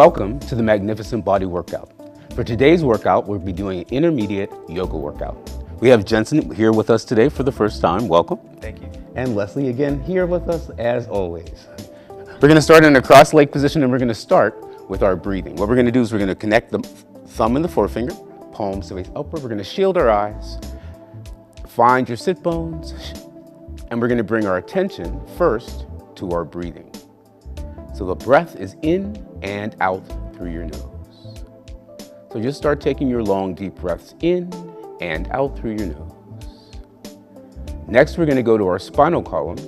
Welcome to the Magnificent Body Workout. For today's workout, we'll be doing an intermediate yoga workout. We have Jensen here with us today for the first time. Welcome. Thank you. And Leslie again here with us as always. We're going to start in a cross-leg position and we're going to start with our breathing. What we're going to do is we're going to connect the thumb and the forefinger, palms to face upward. We're going to shield our eyes, find your sit bones, and we're going to bring our attention first to our breathing. So the breath is in and out through your nose. So just start taking your long, deep breaths in and out through your nose. Next, we're going to go to our spinal column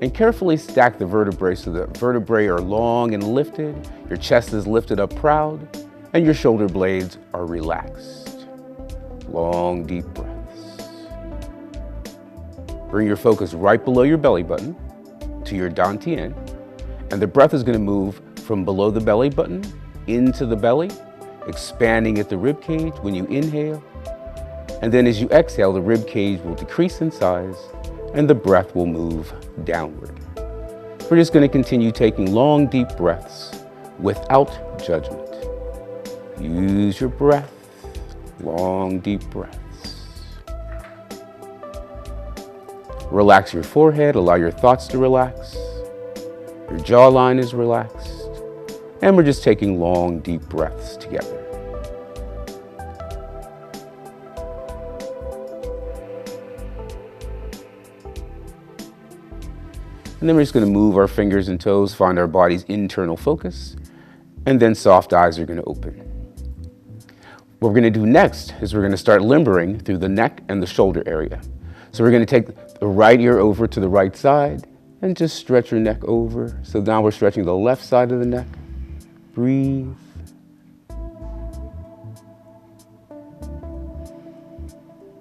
and carefully stack the vertebrae so the vertebrae are long and lifted, your chest is lifted up proud, and your shoulder blades are relaxed. Long, deep breaths. Bring your focus right below your belly button to your dantian, and the breath is going to move from below the belly button into the belly, expanding at the rib cage when you inhale. And then as you exhale, the rib cage will decrease in size and the breath will move downward. We're just going to continue taking long, deep breaths without judgment. Use your breath, long, deep breaths. Relax your forehead, allow your thoughts to relax. Your jawline is relaxed, and we're just taking long, deep breaths together. And then we're just going to move our fingers and toes, find our body's internal focus, and then soft eyes are going to open. What we're going to do next is we're going to start limbering through the neck and the shoulder area. So we're going to take the right ear over to the right side, and just stretch your neck over. So now we're stretching the left side of the neck. Breathe.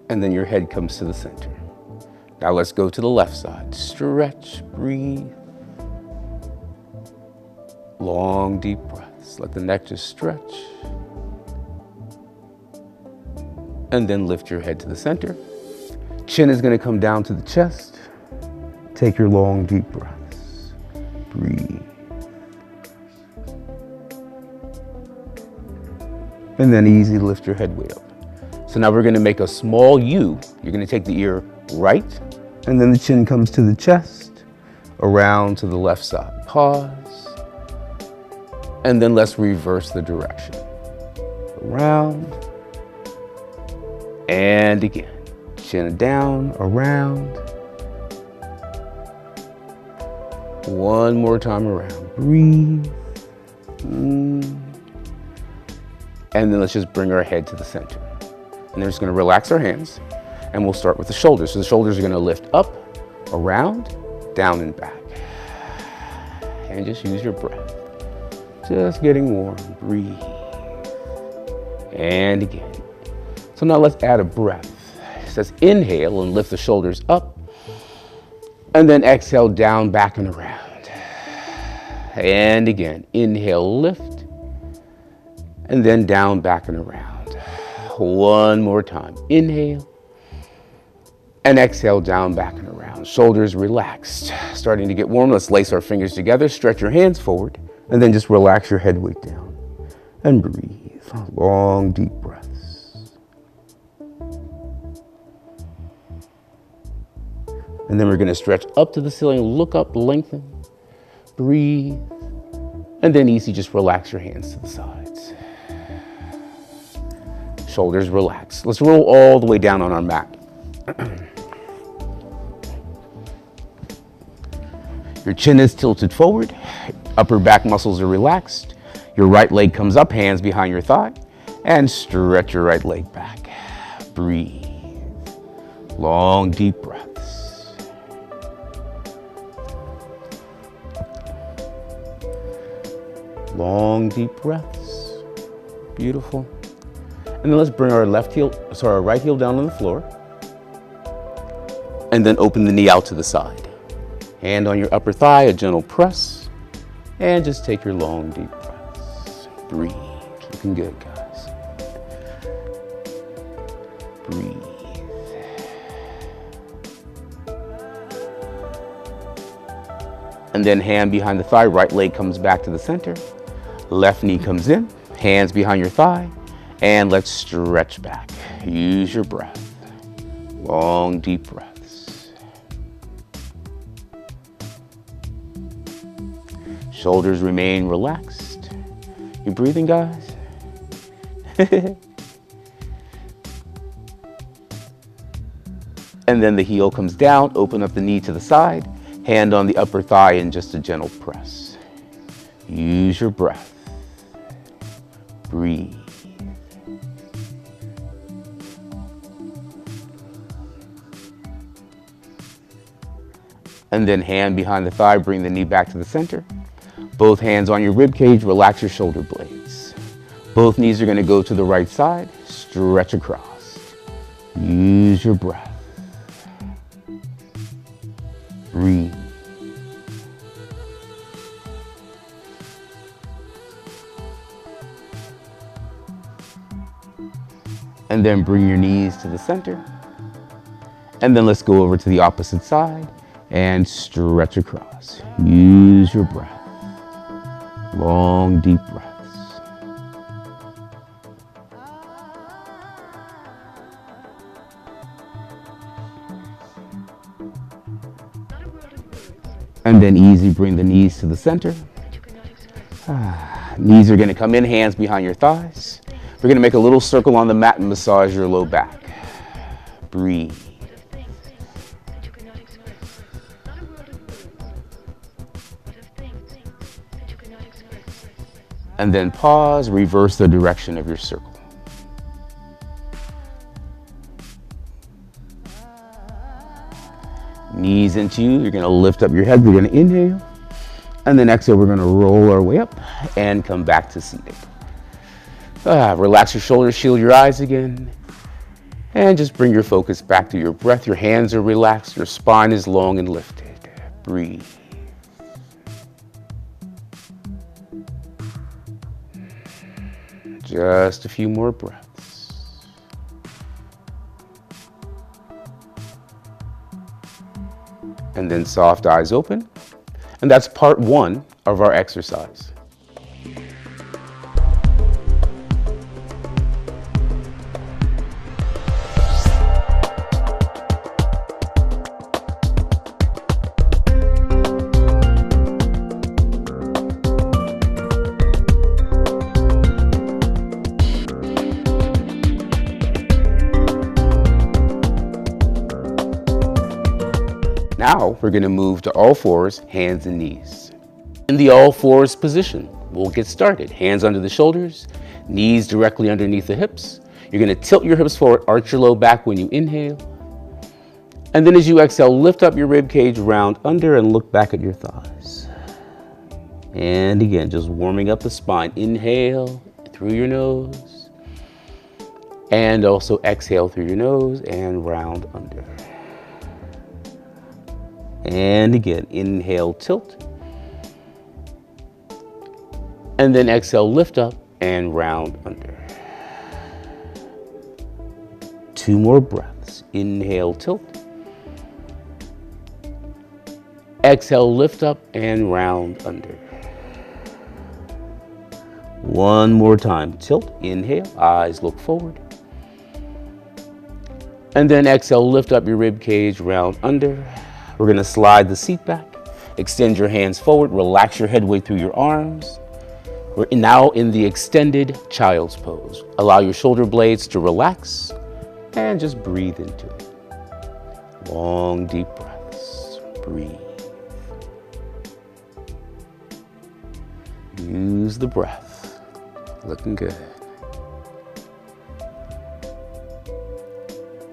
And then your head comes to the center. Now let's go to the left side. Stretch, breathe. Long, deep breaths. Let the neck just stretch. And then lift your head to the center. Chin is going to come down to the chest. Take your long, deep breaths. Breathe. And then easy lift your head way up. So now we're going to make a small U. You're going to take the ear right, and then the chin comes to the chest, around to the left side. Pause. And then let's reverse the direction. Around. And again. Chin down, around. One more time around. Breathe. And then let's just bring our head to the center. And then we're just going to relax our hands. And we'll start with the shoulders. So the shoulders are going to lift up, around, down, and back. And just use your breath. Just getting warm. Breathe. And again. So now let's add a breath. It says inhale and lift the shoulders up. And then exhale down, back, and around. And again, inhale, lift. And then down, back, and around. One more time. Inhale. And exhale down, back, and around. Shoulders relaxed. Starting to get warm. Let's lace our fingers together. Stretch your hands forward. And then just relax your head weight down. And breathe. Long, deep breaths. And then we're going to stretch up to the ceiling, look up, lengthen, breathe, and then easy, just relax your hands to the sides. Shoulders relaxed. Let's roll all the way down on our mat. Your chin is tilted forward, upper back muscles are relaxed, your right leg comes up, hands behind your thigh, and stretch your right leg back. Breathe. Long, deep breaths. Long, deep breaths. Beautiful. And then let's bring our our right heel down on the floor. And then open the knee out to the side. Hand on your upper thigh, a gentle press. And just take your long, deep breaths. Breathe. Looking good, guys. Breathe. And then hand behind the thigh, right leg comes back to the center. Left knee comes in, hands behind your thigh, and let's stretch back. Use your breath. Long, deep breaths. Shoulders remain relaxed. You breathing, guys? And then the heel comes down, open up the knee to the side, hand on the upper thigh and just a gentle press. Use your breath. Breathe. And then hand behind the thigh, bring the knee back to the center. Both hands on your rib cage, relax your shoulder blades. Both knees are going to go to the right side, stretch across. Use your breath. Breathe. And then bring your knees to the center. And then let's go over to the opposite side and stretch across. Use your breath. Long, deep breaths. And then easy, bring the knees to the center. Knees are going to come in, hands behind your thighs. We're going to make a little circle on the mat and massage your low back. Breathe. And then pause, reverse the direction of your circle. Knees into you, you're gonna lift up your head, we're gonna inhale. And then exhale, we're gonna roll our way up and come back to seated. Relax your shoulders, shield your eyes again. And just bring your focus back to your breath. Your hands are relaxed, your spine is long and lifted. Breathe. Just a few more breaths. And then soft eyes open. And that's part one of our exercise. Now we're going to move to all fours, hands and knees. In the all fours position, we'll get started. Hands under the shoulders, knees directly underneath the hips. You're going to tilt your hips forward, arch your low back when you inhale. And then as you exhale, lift up your rib cage, round under and look back at your thighs. And again, just warming up the spine. Inhale through your nose. And also exhale through your nose and round under. And again, inhale, tilt. And then exhale, lift up and round under. 2 more breaths. Inhale, tilt. Exhale, lift up and round under. 1 more time. Tilt, inhale, eyes look forward. And then exhale, lift up your rib cage, round under. We're going to slide the seat back, extend your hands forward, relax your head way through your arms. We're now in the extended child's pose. Allow your shoulder blades to relax and just breathe into it. Long, deep breaths. Breathe. Use the breath. Looking good.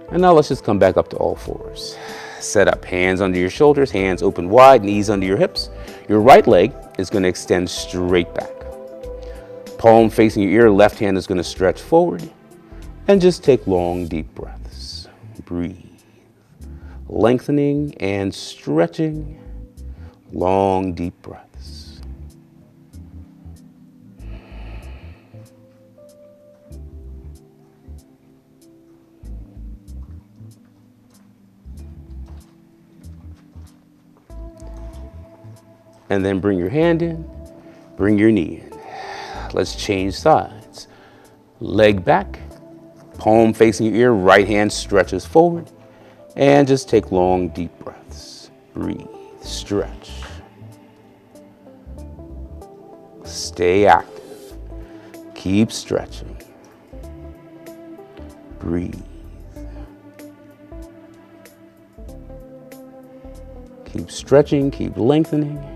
And now let's just come back up to all fours. Set up, hands under your shoulders, hands open wide, knees under your hips. Your right leg is going to extend straight back. Palm facing your ear, left hand is going to stretch forward. And just take long, deep breaths. Breathe. Lengthening and stretching. Long, deep breaths. And then bring your hand in, bring your knee in. Let's change sides. Leg back, palm facing your ear, right hand stretches forward, and just take long, deep breaths. Breathe, stretch. Stay active. Keep stretching. Breathe. Keep stretching, keep lengthening.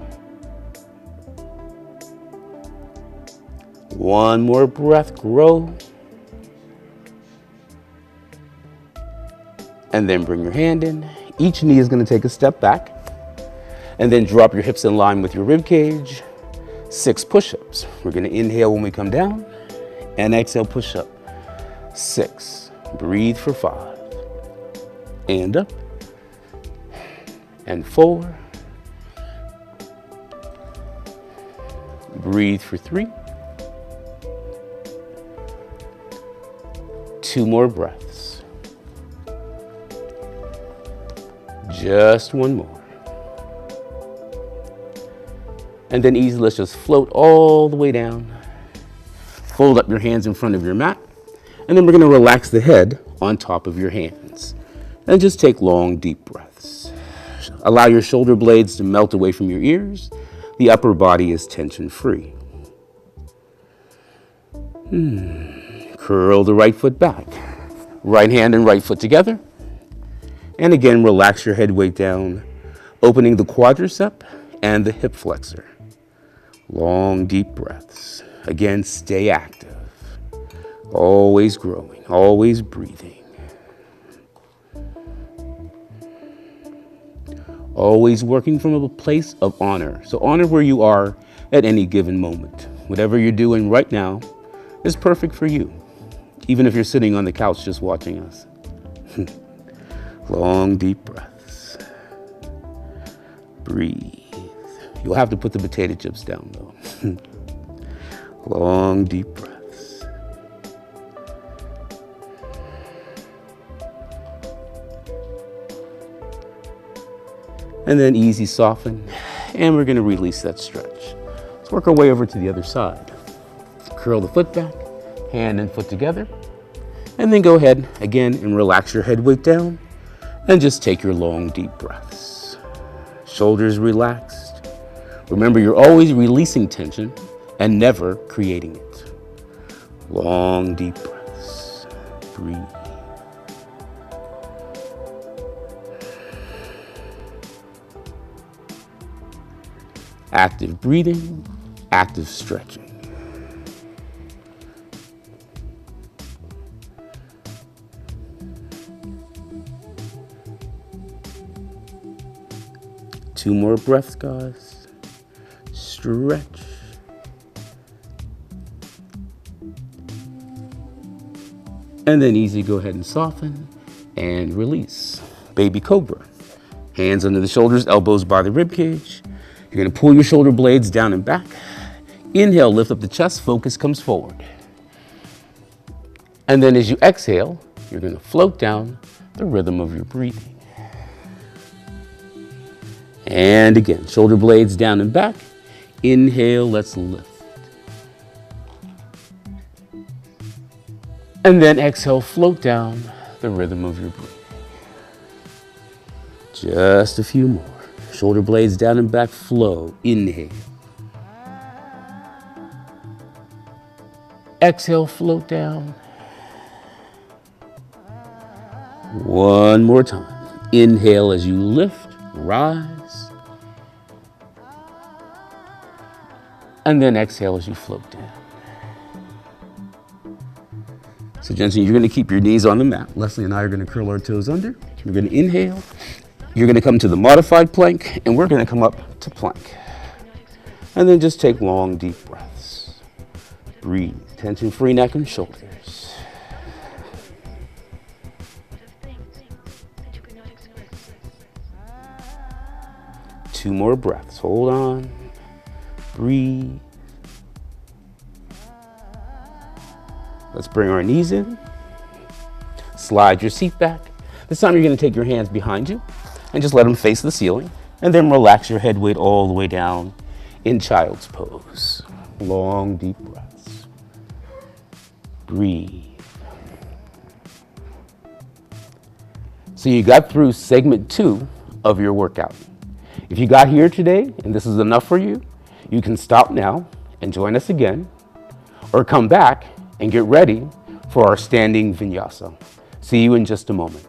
One more breath, grow. And then bring your hand in. Each knee is going to take a step back. And then drop your hips in line with your rib cage. 6 push-ups. We're going to inhale when we come down and exhale, push up. 6. Breathe for 5. And up. And 4. Breathe for 3. 2 more breaths. Just 1 more. And then easy, let's just float all the way down. Fold up your hands in front of your mat. And then we're going to relax the head on top of your hands. And just take long, deep breaths. Allow your shoulder blades to melt away from your ears. The upper body is tension-free. Curl the right foot back. Right hand and right foot together. And again, relax your head weight down, opening the quadricep and the hip flexor. Long, deep breaths. Again, stay active. Always growing, always breathing. Always working from a place of honor. So honor where you are at any given moment. Whatever you're doing right now is perfect for you, even if you're sitting on the couch just watching us. Long, deep breaths. Breathe. You'll have to put the potato chips down though. Long, deep breaths. And then easy soften. And we're going to release that stretch. Let's work our way over to the other side. Curl the foot back, hand and foot together. And then go ahead again and relax your head weight down. And just take your long, deep breaths. Shoulders relaxed. Remember, you're always releasing tension and never creating it. Long, deep breaths. Breathe. Active breathing, active stretching. Two more breaths, guys. Stretch. And then easy, go ahead and soften and release. Baby cobra. Hands under the shoulders, elbows by the rib cage. You're going to pull your shoulder blades down and back. Inhale, lift up the chest, focus comes forward. And then as you exhale, you're going to float down the rhythm of your breathing. And again, shoulder blades down and back. Inhale, let's lift. And then exhale, float down the rhythm of your breathing. Just a few more. Shoulder blades down and back, flow. Inhale. Exhale, float down. One more time. Inhale as you lift, rise. And then exhale as you float down. So Jensen, you're going to keep your knees on the mat. Leslie and I are going to curl our toes under. We're going to inhale. You're going to come to the modified plank, and we're going to come up to plank. And then just take long, deep breaths. Breathe. Tension-free neck and shoulders. Two more breaths. Hold on. Breathe. Let's bring our knees in. Slide your seat back. This time you're going to take your hands behind you and just let them face the ceiling. And then relax your head weight all the way down in child's pose. Long, deep breaths. Breathe. So you got through segment 2 of your workout. If you got here today and this is enough for you, you can stop now and join us again, or come back and get ready for our standing vinyasa. See you in just a moment.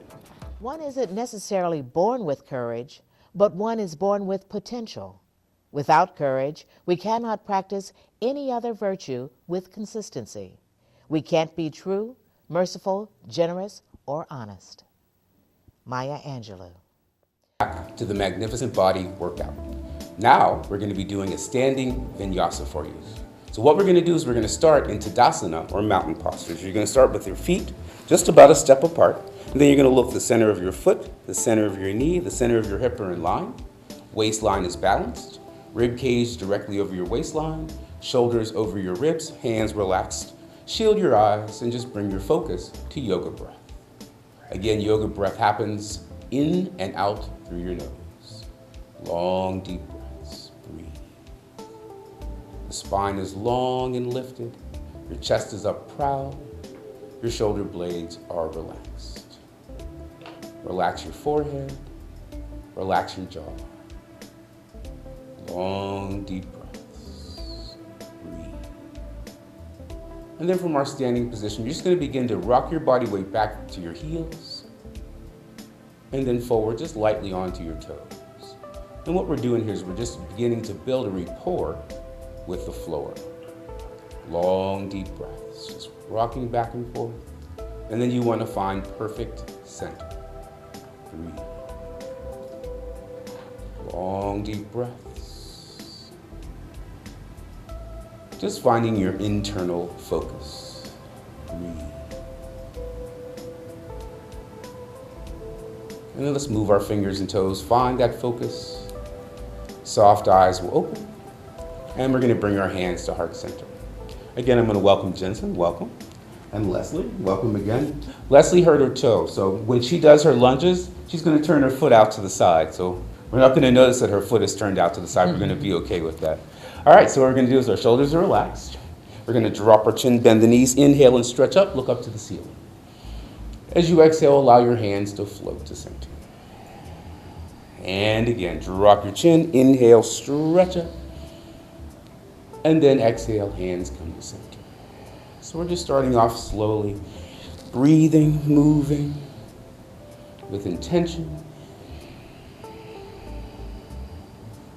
One isn't necessarily born with courage, but one is born with potential. Without courage, we cannot practice any other virtue with consistency. We can't be true, merciful, generous, or honest. Maya Angelou. Back to the magnificent body workout. Now we're going to be doing a standing vinyasa for you. So what we're going to do is we're going to start in Tadasana, or mountain postures. You're going to start with your feet just about a step apart, and then you're going to look the center of your foot, the center of your knee, the center of your hip are in line. Waistline is balanced, rib cage directly over your waistline, shoulders over your ribs, hands relaxed. Shield your eyes and just bring your focus to yoga breath. Again, yoga breath happens in and out through your nose. Long, deep breaths. Breathe. The spine is long and lifted. Your chest is up proud. Your shoulder blades are relaxed. Relax your forehead. Relax your jaw. Long, deep breaths. Breathe. And then from our standing position, you're just going to begin to rock your body weight back to your heels, and then forward just lightly onto your toes. And what we're doing here is we're just beginning to build a rapport with the floor. Long, deep breaths, just rocking back and forth. And then you want to find perfect center. Breathe. Long, deep breaths. Just finding your internal focus. Breathe. And then let's move our fingers and toes. Find that focus. Soft eyes will open. And we're going to bring our hands to heart center. Again, I'm going to welcome Jensen. Welcome. And Leslie. Welcome again. Leslie hurt her toe. So when she does her lunges, she's going to turn her foot out to the side. So we're not going to notice that her foot is turned out to the side. We're going to be okay with that. All right, so what we're going to do is our shoulders are relaxed. We're going to drop our chin, bend the knees, inhale and stretch up, look up to the ceiling. As you exhale, allow your hands to float to center. And again, drop your chin, inhale, stretch up. And then exhale, hands come to center. So we're just starting off slowly, breathing, moving with intention.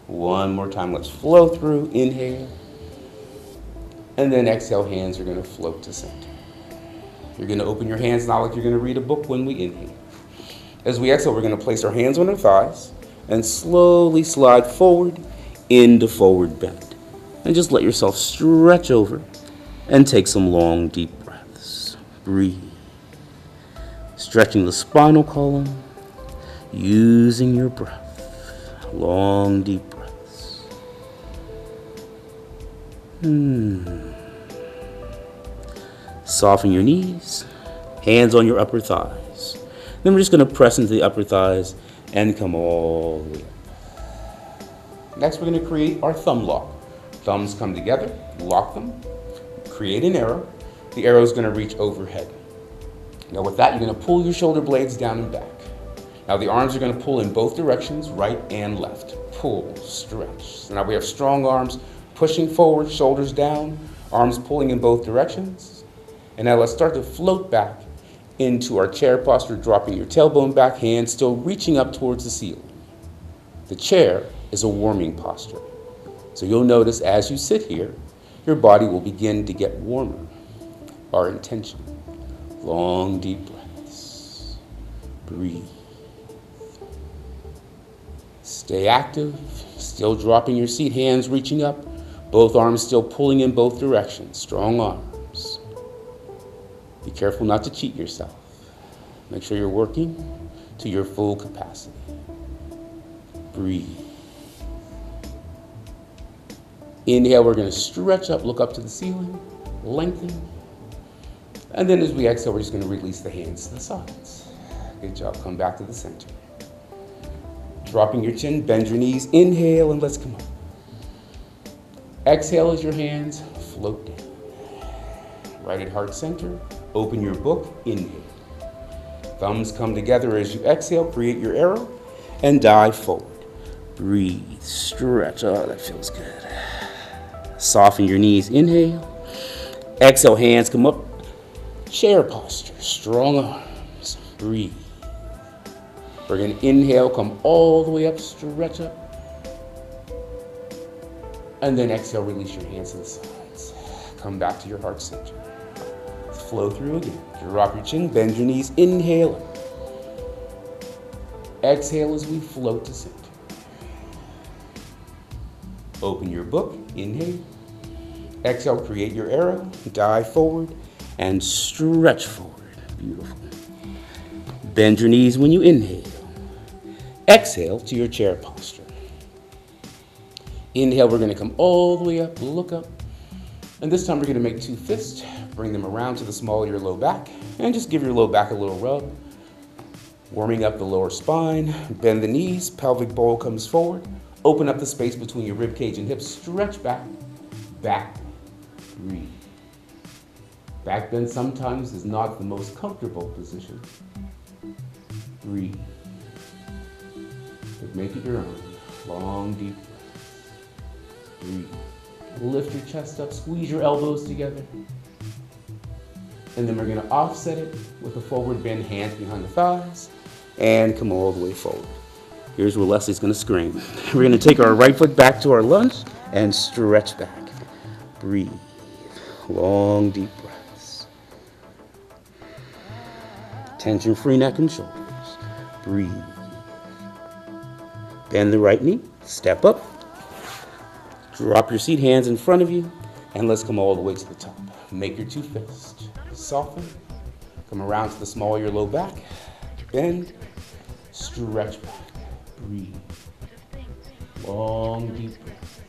One more time, let's flow through, inhale. And then exhale, hands are going to float to center. You're going to open your hands now like you're going to read a book when we inhale. As we exhale, we're going to place our hands on our thighs and slowly slide forward into forward bend. And just let yourself stretch over and take some long, deep breaths. Breathe. Stretching the spinal column, using your breath. Long, deep breaths. Soften your knees, hands on your upper thighs. Then we're just going to press into the upper thighs and come all the way up. Next, we're going to create our thumb lock. Thumbs come together, lock them, create an arrow. The arrow is going to reach overhead. Now with that, you're going to pull your shoulder blades down and back. Now the arms are going to pull in both directions, right and left. Pull, stretch. So now we have strong arms pushing forward, shoulders down, arms pulling in both directions. And now let's start to float back into our chair posture, dropping your tailbone back, hands still reaching up towards the ceiling. The chair is a warming posture. So you'll notice as you sit here, your body will begin to get warmer. Our intention. Long, deep breaths. Breathe. Stay active, still dropping your seat, hands reaching up, both arms still pulling in both directions, strong arms. Be careful not to cheat yourself. Make sure you're working to your full capacity. Breathe. Inhale, we're going to stretch up, look up to the ceiling, lengthen. And then as we exhale, we're just going to release the hands to the sides. Good job, come back to the center. Dropping your chin, bend your knees, inhale, and let's come up. Exhale as your hands float down. right at heart center. Open your book, inhale. Thumbs come together as you exhale, create your arrow, and dive forward. Breathe, stretch, oh, that feels good. Soften your knees, inhale. Exhale, hands come up. Chair posture, strong arms, breathe. We're gonna inhale, come all the way up, stretch up. And then exhale, release your hands to the sides. Come back to your heart center. Flow through again. Drop your chin, bend your knees, inhale. Exhale as we float to center. Open your book, inhale. Exhale, create your arrow, dive forward, and stretch forward. Beautiful. Bend your knees when you inhale. Exhale to your chair posture. Inhale, we're gonna come all the way up, look up. And this time we're gonna make 2 fists, bring them around to the small of your low back, and just give your low back a little rub. Warming up the lower spine, bend the knees, pelvic bowl comes forward. Open up the space between your rib cage and hips, stretch back, back, breathe. Back bend sometimes is not the most comfortable position. Breathe. But make it your own. Long, deep breaths. Breathe. Lift your chest up, squeeze your elbows together. And then we're gonna offset it with a forward bend, hands behind the thighs, and come all the way forward. Here's where Leslie's gonna scream. We're gonna take our right foot back to our lunge and stretch back. Breathe. Long, deep breaths. Tension-free neck and shoulders. Breathe. Bend the right knee, step up. Drop your seat, hands in front of you, and let's come all the way to the top. Make your 2 fists. Soften. Come around to the small of your low back. Bend. Stretch back. Breathe. Long, deep breaths.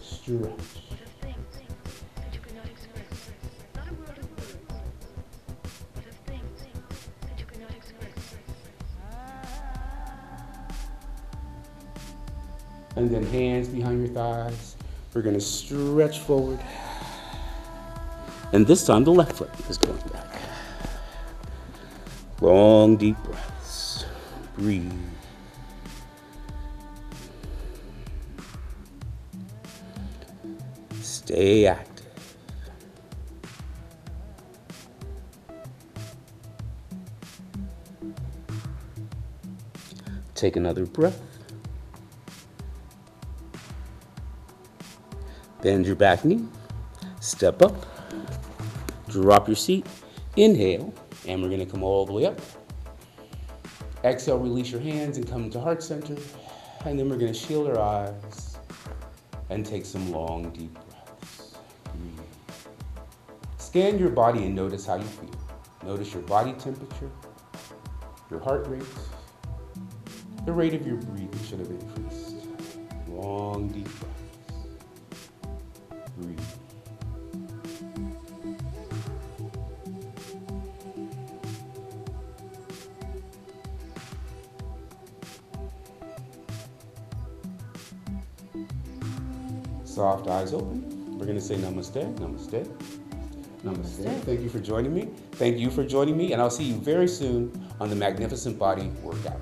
Stretch. And then hands behind your thighs. We're gonna stretch forward. And this time the left foot is going back. Long, deep breaths. Breathe. Stay active. Take another breath. Bend your back knee. Step up. Drop your seat. Inhale. And we're going to come all the way up. Exhale, release your hands and come to heart center. And then we're going to shield our eyes and take some long, deep breaths. Breathe. Scan your body and notice how you feel. Notice your body temperature, your heart rate. The rate of your breathing should have increased. Long, deep breaths. Breathe. Soft eyes open. We're going to say namaste, namaste, namaste. Thank you for joining me. Thank you for joining me, and I'll see you very soon on the Magnificent Body Workout.